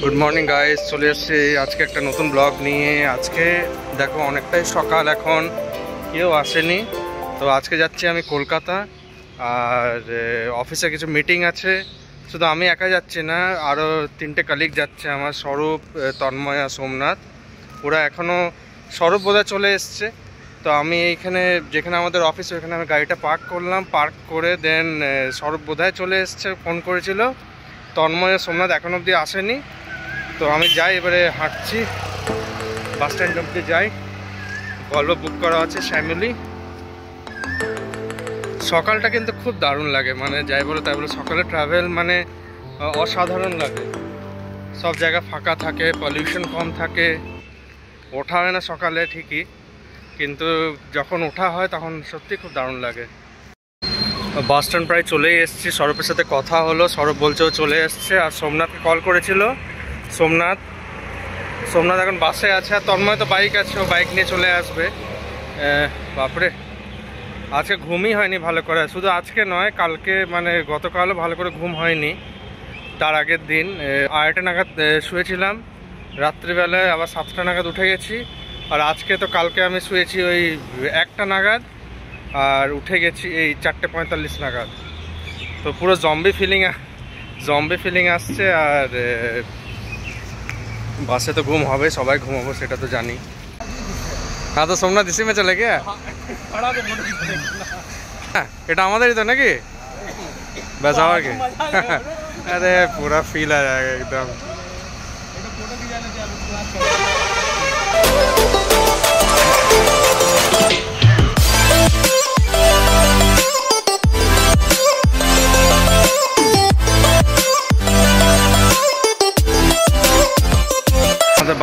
Good morning guys, চলে এসেছি আজকে একটা নতুন ব্লগ নিয়ে। আজকে দেখো অনেকটাই সকাল, এখন কেউ আসেনি। তো আজকে যাচ্ছি আমি কলকাতা, আর অফিসে কিছু মিটিং আছে। শুধু আমি একা যাচ্ছি না, আরও 3টে কলিগ যাচ্ছে আমার, স্বরূপ, তন্ময় আর সোমনাথ। ওরা এখনও, স্বরূপ বোধহয় চলে এসছে। তো আমি এইখানে যেখানে আমাদের অফিস, ওইখানে আমি গাড়িটা পার্ক করলাম। পার্ক করে দেন স্বরূপ বোধহয় চলে এসছে, ফোন করেছিল। তন্ময় সোমনাথ এখন অবধি আসেনি। তো আমি যাই, এবারে হাঁটছি, বাস স্ট্যান্ড অবধি যাই। ভলভো বুক করা আছে শ্যামিলি। সকালটা কিন্তু খুব দারুণ লাগে, মানে যাই বলো তাই বলো, সকালে ট্রাভেল মানে অসাধারণ লাগে। সব জায়গা ফাঁকা থাকে, পলিউশন কম থাকে। ওঠা হয় না সকালে ঠিকই, কিন্তু যখন ওঠা হয় তখন সত্যি খুব দারুণ লাগে। বাস স্ট্যান্ড প্রায় চলেই এসেছি। সৌরভের সাথে কথা হলো, সৌরভ বলছে ও চলে এসছে। আর সোমনাথকে কল করেছিল, সোমনাথ এখন বাসে আছে। আর তন্ময় তো বাইক আছে, ও বাইক নিয়ে চলে আসবে। বাপরে, আজকে ঘুমই হয়নি ভালো করে। শুধু আজকে নয়, কালকে মানে গতকালও ভালো করে ঘুম হয়নি। তার আগের দিন 8টা নাগাদ শুয়েছিলাম, রাত্রিবেলায় আবার 7টা নাগাদ উঠে গেছি। আর আজকে তো, কালকে আমি শুয়েছি ওই 1টা নাগাদ, আর উঠে গেছি এই 4:45 নাগাদ। তো পুরো জম্বি ফিলিং আসছে। আর বাসে তো ঘুম হবে, সবাই ঘুমাবো সেটা তো জানি। হ্যাঁ, তো সোমনাথ इसी में चले गया। এটা আমাদেরই তো নাকি, बस और के। अरे पूरा फील आ जाएगा एकदम।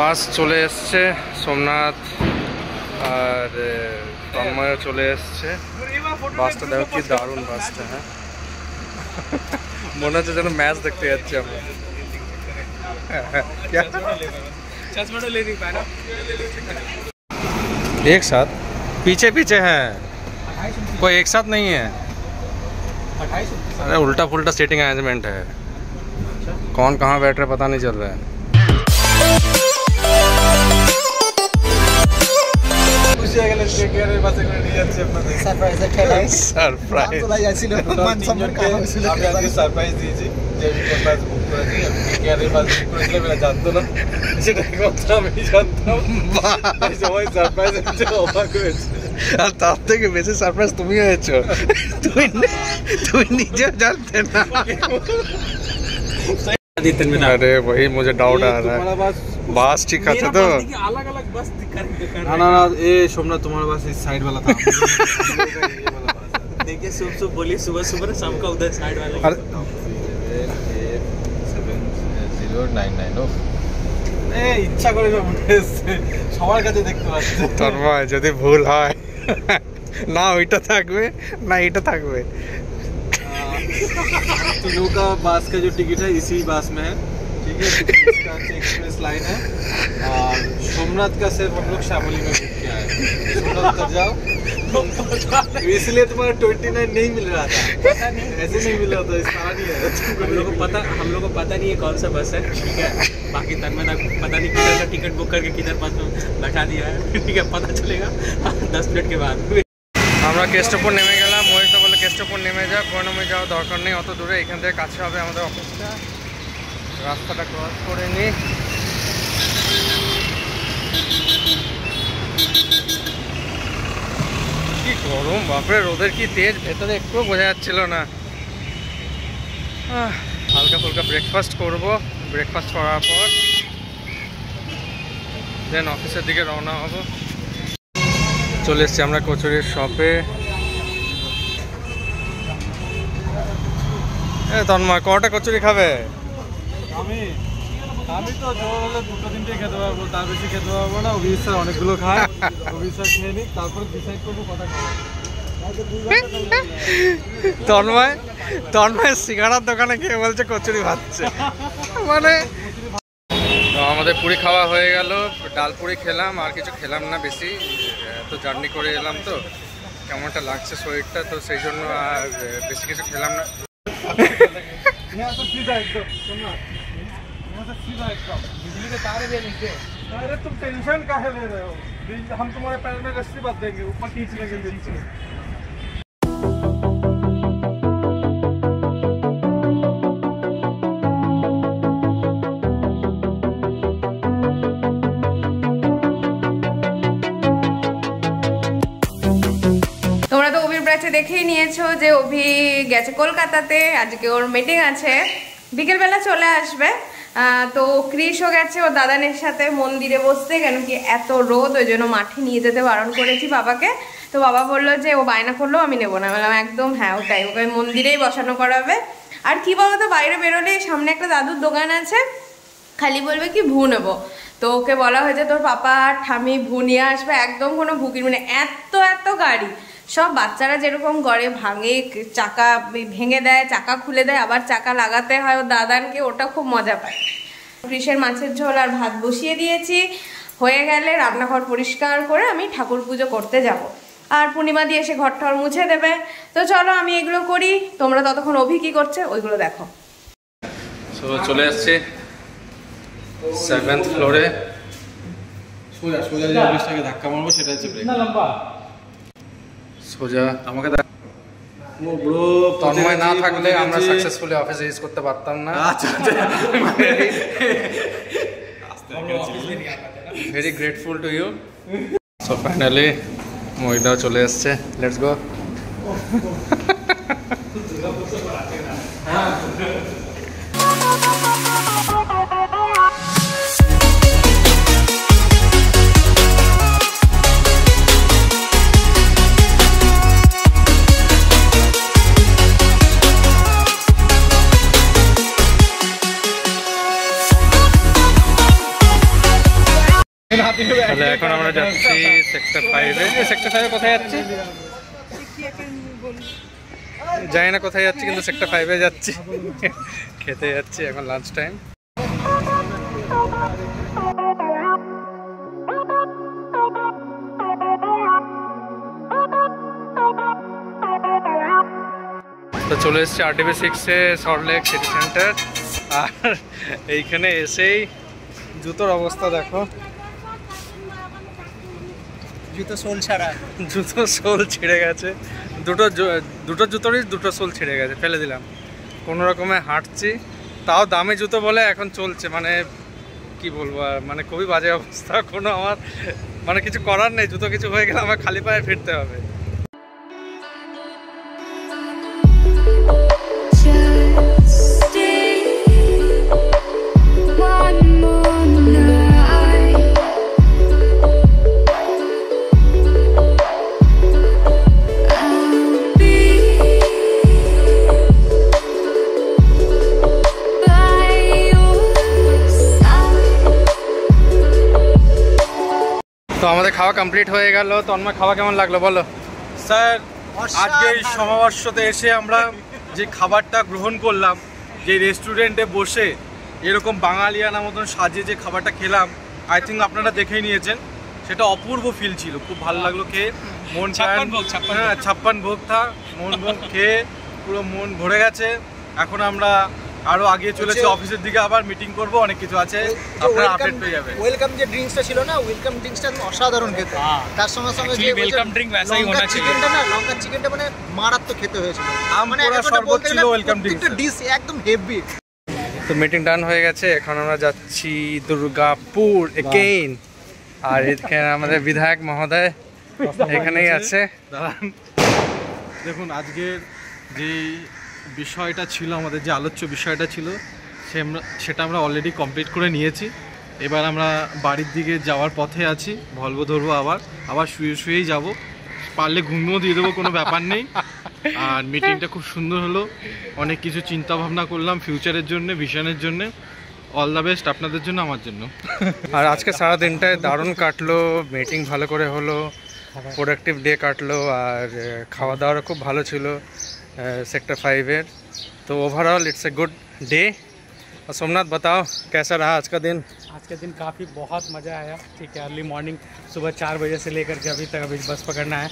বাস চলে এসছে, সোমনাথ আর তন্ময় চলে এসছে। বাসটা দেখো কি দারুণ বাসটা। হ্যাঁ, মনে হচ্ছে যেন ম্যাচ দেখতে যাচ্ছি আমরা। एक साथ पीछे पीछे है, कोई एक साथ नहीं है। अरे उल्टा पुल्टा सीटिंग अरेंजमेंट है, कौन कहाँ बैठ रहा है पता नहीं चल रहा है। তার থেকে বেশি সারপ্রাইজ তুমি হয়েছো, তুই নিজে জানতে না। अरे वही मुझे डाउट आ रहा है, बस ठीक है तो अलग अलग बस ना ये सोमनाथ तुम्हारा बस इस साइड वाला था। देखिए सुबह बोलिए, सुबह शाम का उधर साइड वाला। 7099 ইচ্ছা করে সবার কাছে দেখতে পাচ্ছি। তন্ময়, যদি ভুল হয় না ওইটা থাকবে না এটা থাকবে। तीनों का बस का जो टिकट है इसी बस में है, ठीक है। इसका एक्सप्रेस लाइन है, और सोमनाथ का सिर्फ हम लोग शामली में बुक किया है। सोमनाथ उतर जाओ, इसलिए तुम्हारा 29 नहीं मिल रहा था, ऐसे नहीं मिल रहा था, इसका नहीं है। हम लोग को पता नहीं है कौन सा बस है, ठीक है। बाकी तन्मय पता नहीं किधर का टिकट बुक करके किधर बस में बैठा दिया है, ठीक है। पता चलेगा 10 मिनट के बाद। আমরা কেষ্টপুর নেমে গেলাম। মহিতা বলে কেষ্টপুর নেমে যাও, কোনোমে যাওয়ার দরকার নেই, অত দূরে, এখান থেকে কাছে হবে আমাদের অফিসটা। রাস্তাটা ক্রস করে নিই। কি গরম বাপরে, রোদের কি তেজ, ভেতরে একটুও বোঝা যাচ্ছিল না। হালকা ফুলকা ব্রেকফাস্ট করব, ব্রেকফাস্ট করার পর দেন অফিসের দিকে রওনা হব। চলে এসছি আমরা কচুরির শপে। তন্ময়, কটা কচুরি খাবে? আমি তো জোর হলে 2-3টে খেতে পারবো, তার বেশি খেতে পারবো না। অভিষেক অনেকগুলো খায়, অভিষেক খেয়ে নিক, তারপর ডিসাইড করবো কটা খাবো। তন্ময় সিঙ্গাড়ার দোকানে গিয়ে বলছে কচুরি ভাজছে, মানে। তো আমাদের পুরি খাওয়া হয়ে গেল, ডাল পুরি খেলাম, আর কিছু খেলাম না বেশি। তো জার্নি করে এলাম, তো কেমনটা লাগছে শরীরটা, তো সেই জন্য আর বেশি কিছু খেলাম না। यहाँ से सीधा एकदम बिजली के तार भी नीचे। अरे तुम टेंशन काहे ले रहे हो, हम तुम्हारे पैर में रस्सी बांध देंगे, ऊपर खींच लेंगे नीचे। তোমরা তো অভির ব্যাচে দেখেই নিয়েছো যে অভি গেছে কলকাতাতে, আজকে ওর মিটিং আছে, বিকেলবেলা চলে আসবে। তো ক্রিশও গেছে ওর দাদানের সাথে মন্দিরে বসতে, কেন কি এত রোদ, ওই জন্য মাঠে নিয়ে যেতে বারণ করেছি বাবাকে। তো বাবা বললো যে ও বায়না করলো আমি নেবো না, বললাম একদম হ্যাঁ ওটাই, ওকে মন্দিরেই বসানো করাবে। আর কি বলতো, বাইরে বেরোলে সামনে একটা দাদুর দোকান আছে, খালি বলবে কি ভু নেবো। তো ওকে বলা হয়েছে তোর পাপা ঠামি ভু নিয়ে আসবে, একদম কোনো ভুকির মানে এত এত গাড়ি, সব বাচ্চারা যেরকম গড়ে ভাঙে, চাকা ভেঙে দেয়, চাকা খুলে দেয়, আবার চাকা লাগাতে হয় ও দাদানকে, ওটা খুব মজা পায়। কৃষের মাছের ঝোল আর ভাত বসিয়ে দিয়েছি, হয়ে গেলে রান্নাঘর পরিষ্কার করে আমি ঠাকুর পুজো করতে যাব। আর পূর্ণিমা দিয়ে এসে ঘর টর মুছে দেবে। তো চলো আমি এগুলো করি, তোমরা ততক্ষণ অভি কি করছে ওইগুলো দেখো। চলে আসছে 7th ফ্লোরে। সোজা সোজা যে ব্রিজটাকে ধাক্কা মারবো সেটা হচ্ছে ব্রেক। না লম্বা সোজা আমাকে ও ব্রো, তন্ময় না থাকলে আমরা সাকসেসফুলি অফিসে ইউজ করতে পারতাম না। আচ্ছা very grateful to you. So finally মহিদাও চলে এসছে, লেটস গো। তাহলে এখন আমরা যাচ্ছি সেক্টর 5-এ। সেক্টর 5-এ কোথায় যাচ্ছি জানি না কোথায় যাচ্ছি, কিন্তু সেক্টর 5-এ যাচ্ছি, খেতে যাচ্ছি, এখন লাঞ্চ টাইম। তো চলে এসেছি RTB 6-এ, সল্টলেক সিটি সেন্টার। আর এইখানে এসেই জুতোর অবস্থা দেখো, জুতো সোল ছাড়া, জুতো সোল ছিঁড়ে গেছে, দুটো জুতোরই দুটো সোল ছিঁড়ে গেছে, ফেলে দিলাম। কোনো রকমে হাঁটছি, তাও দামি জুতো বলে এখন চলছে, মানে কি বলবো আর, মানে খুবই বাজে অবস্থা। কোনো আমার মানে কিছু করার নেই, জুতো কিছু হয়ে গেলে আমার খালি পায়ে ফিরতে হবে। তো আমাদের খাওয়া কমপ্লিট হয়ে গেল। তন্ময় খাওয়া কেমন লাগলো বলো? স্যার, আজকে এই সমাবর্ষতে এসে আমরা যে খাবারটা গ্রহণ করলাম, যে রেস্টুরেন্টে বসে এরকম বাঙালিয়ানা মতন সাজিয়ে যে খাবারটা খেলাম, আই থিঙ্ক আপনারা দেখেই নিয়েছেন, সেটা অপূর্ব ফিল ছিল, খুব ভালো লাগলো খেয়ে। মন 56 ভোগ থা, মন ভোগ খেয়ে পুরো মন ভরে গেছে। এখন আমরা আরো আগে চলেছি অফিসের দিকে, আবার মিটিং করব, অনেক কিছু আছে, আপনারা আপডেট পেয়ে যাবেন। ওয়েলকাম যে ড্রিঙ্কসটা ছিল না, ওয়েলকাম ড্রিঙ্কসটা অসাধারণ খেতে। তার সঙ্গে সঙ্গে যে ওয়েলকাম ড্রিঙ্ক वैसा ही होना चाहिए। চিকেনটা না, লঙ্কা চিকেনটা মানে মারাত্মক খেতে হয়েছিল। মানে একটা শরবত ছিল, ওয়েলকাম ড্রিঙ্কস, একটা ডিশ একদম হেভি। তো মিটিং ডান হয়ে গেছে, এখন আমরা যাচ্ছি দুর্গাপুর এগেইন। আর এখানে আমাদের বিধায়ক মহোদয় এখানেই আছে। দেখুন, আজকের যে বিষয়টা ছিল, আমাদের যে আলোচ্য বিষয়টা ছিল, সেটা আমরা অলরেডি কমপ্লিট করে নিয়েছি। এবার আমরা বাড়ির দিকে যাওয়ার পথে আছি, ভলভো ধরবো, আবার শুয়েই যাব, পারলে ঘুমিয়েও দিয়ে দেবো, কোনো ব্যাপার নেই। আর মিটিংটা খুব সুন্দর হলো, অনেক কিছু চিন্তা ভাবনা করলাম ফিউচারের জন্য, ভিশনের জন্য। অল দ্য বেস্ট আপনাদের জন্য, আমার জন্য। আর আজকে সারা দিনটায় দারুণ কাটলো, মিটিং ভালো করে হলো, প্রোডাক্টিভ ডে কাটলো, আর খাওয়া দাওয়ার খুব ভালো ছিল सेक्टर 5 तो overall it's a good day. Somnath बताओ कैसा रहा आज का दिन? आज का दिन काफ़ी बहुत मज़ा आया। ठीक है, अर्ली मॉर्निंग सुबह 4 बजे से लेकर के अभी तक अभी बस पकड़ना है।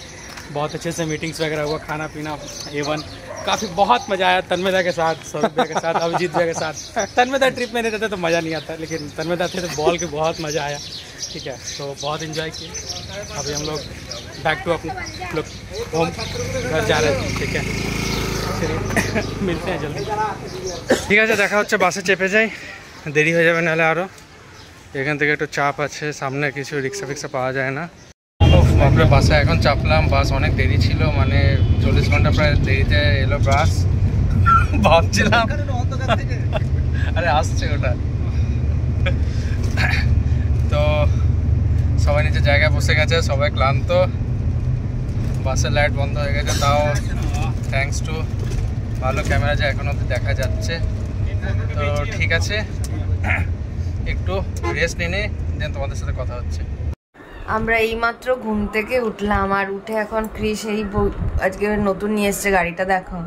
बहुत अच्छे से मीटिंग्स वगैरह हुआ, खाना पीना A1 काफ़ी बहुत मज़ा आया तन्मयदा के साथ, सौरभ भैया के साथ, अभिजीत भैया के साथ। तन्मयदा ट्रिप में नहीं रहते तो मज़ा नहीं आता, लेकिन तन्मयदा थे तो बॉल के बहुत मज़ा आया। ठीक है, तो बहुत इन्जॉय किए। अभी हम लोग बैक टू अपने लोग होम घर जा रहे हैं। ठीक है, चलिए मिलते हैं जल्दी। ঠিক আছে, দেখা হচ্ছে। বাসে চেপে যাই, দেরি হয়ে যাবে নাহলে আরও। এখান থেকে একটু চাপ আছে, সামনে কিছু রিক্সা ফিক্সা পাওয়া যায় না। বাপরে, বাসে এখন চাপলাম। বাস অনেক দেরি ছিল, মানে 40 ঘন্টা প্রায় দেরিতে এলো বাস। ভাবছিলাম আরে আসছে ওটা। তো সবাই নিচে জায়গায় বসে গেছে, সবাই ক্লান্ত। বাসের লাইট বন্ধ হয়ে গেছে, তাও থ্যাঙ্কস টু ভালো ক্যামেরা যে এখন অব্দি দেখা যাচ্ছে। তো ঠিক আছে, একটু রেস্ট নিয়ে দেন তোমাদের সাথে কথা হচ্ছে। আমরা এইমাত্র ঘুম থেকে উঠলাম, আর উঠে এখন ক্রিস এই আজকে নতুন নিয়ে এসছে গাড়িটা, দেখো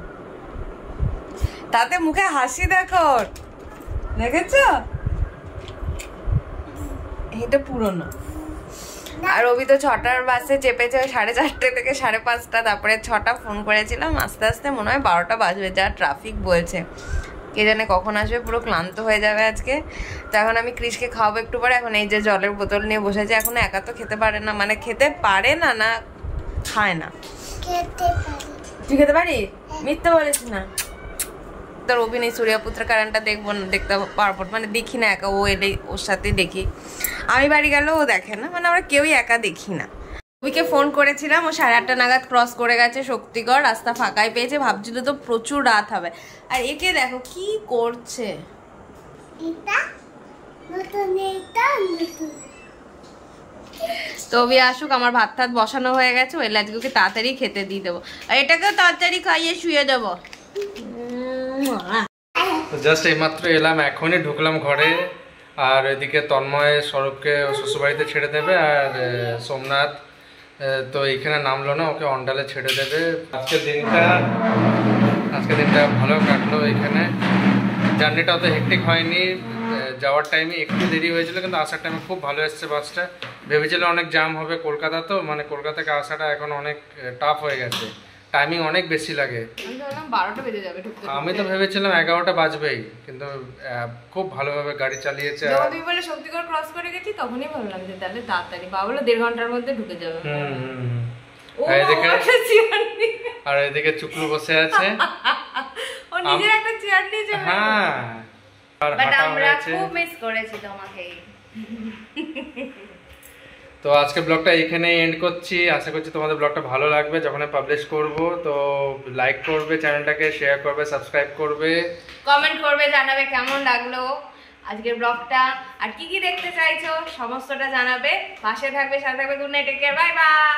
তাতে মুখে হাসি, দেখো দেখেছ? এটা পুরনো। আর অভি তো 6টার বাসে চেপেছে 4:30 থেকে 5:30, তারপরে 6টা ফোন করেছিলাম। আস্তে আস্তে মনে হয় 12টা বাজবে, যা ট্রাফিক বলছে। কে জানে কখন আসবে, পুরো ক্লান্ত হয়ে যাবে আজকে। তো এখন আমি ক্রিসকে খাওয়াবো একটু পরে। এখন এই যে জলের বোতল নিয়ে বসেছে, এখন একা তো খেতে পারে না, মানে খেতে পারে না, না খায় না। তুই খেতে পারি? মিথ্যে বলিস না। তোর অভিনয় সূর্যপুত্র কারণটা দেখবো না, দেখতে পারবো মানে দেখি না একা, ও এলে ওর সাথে দেখি। আমি বাড়ি গেলেও ও দেখে না, মানে আমরা কেউই একা দেখি না। ওইকে ফোন করেছিলাম, ও 8:30 নাগাদ ক্রস করে গেছে শক্তিগড়, রাস্তা ফাঁকাই পেয়েছে। ভাবছিল তো প্রচুর রাত হবে। আর একে দেখো কি করছে, তো অভি আসুক, আমার ভাত টাত বসানো হয়ে গেছে, ওই আজকে ওকে তাড়াতাড়ি খেতে দিয়ে দেবো, আর এটাকেও তাড়াতাড়ি খাইয়ে শুয়ে দেবো। তো জাস্ট এইমাত্র এলাম, এখনই ঢুকলাম ঘরে। আর এদিকে তন্ময় সৌরভকে শ্বশুরবাড়িতে ছেড়ে দেবে, আর সোমনাথ তো এইখানে নামলো না, ওকে অন্ডালে ছেড়ে দেবে। আজকের দিনটা ভালো কাটলো এখানে। জার্নিটা অত হেক্টিক হয়নি, যাওয়ার টাইমে একটু দেরি হয়েছিল, কিন্তু আসার টাইমে খুব ভালো এসছে বাসটা। ভেবেছিলাম অনেক জাম হবে, কলকাতা তো, মানে কলকাতা থেকে আসাটা এখন অনেক টাফ হয়ে গেছে, টাইমিং অনেক বেশি লাগে। আমি তো ভেবেছিলাম 11টা বাজবেই, কিন্তু খুব ভালোভাবে গাড়ি চালিয়েছে। বলে শক্তিগড় ক্রস করে গেছি, তখনই ভাবলাম যে তাহলে তাড়াতাড়ি, বাবা বলে 1.5 ঘন্টার মধ্যে ঢুকে যাবে। আর এদিকে চুকলু বসে আছে, ও নিজের একটা চেয়ার নিয়ে চলে। হ্যাঁ, আর হাঁটা হয়েছে। খুব মিস করেছি তোমাকে। তো আজকে ব্লগটা এইখানেই এন্ড করছি। আশা করছি তোমাদের ব্লগটা ভালো লাগবে যখন পাবলিশ করব। তো লাইক করবে, চ্যানেলটাকে শেয়ার করবে, সাবস্ক্রাইব করবে, কমেন্ট করবে, জানাবে কেমন লাগলো আজকের ব্লগটা, আর কি কি দেখতে চাইছো সমস্তটা জানাবে। পাশে থাকবে, সাথে থাকবে। Good night, take care, bye by.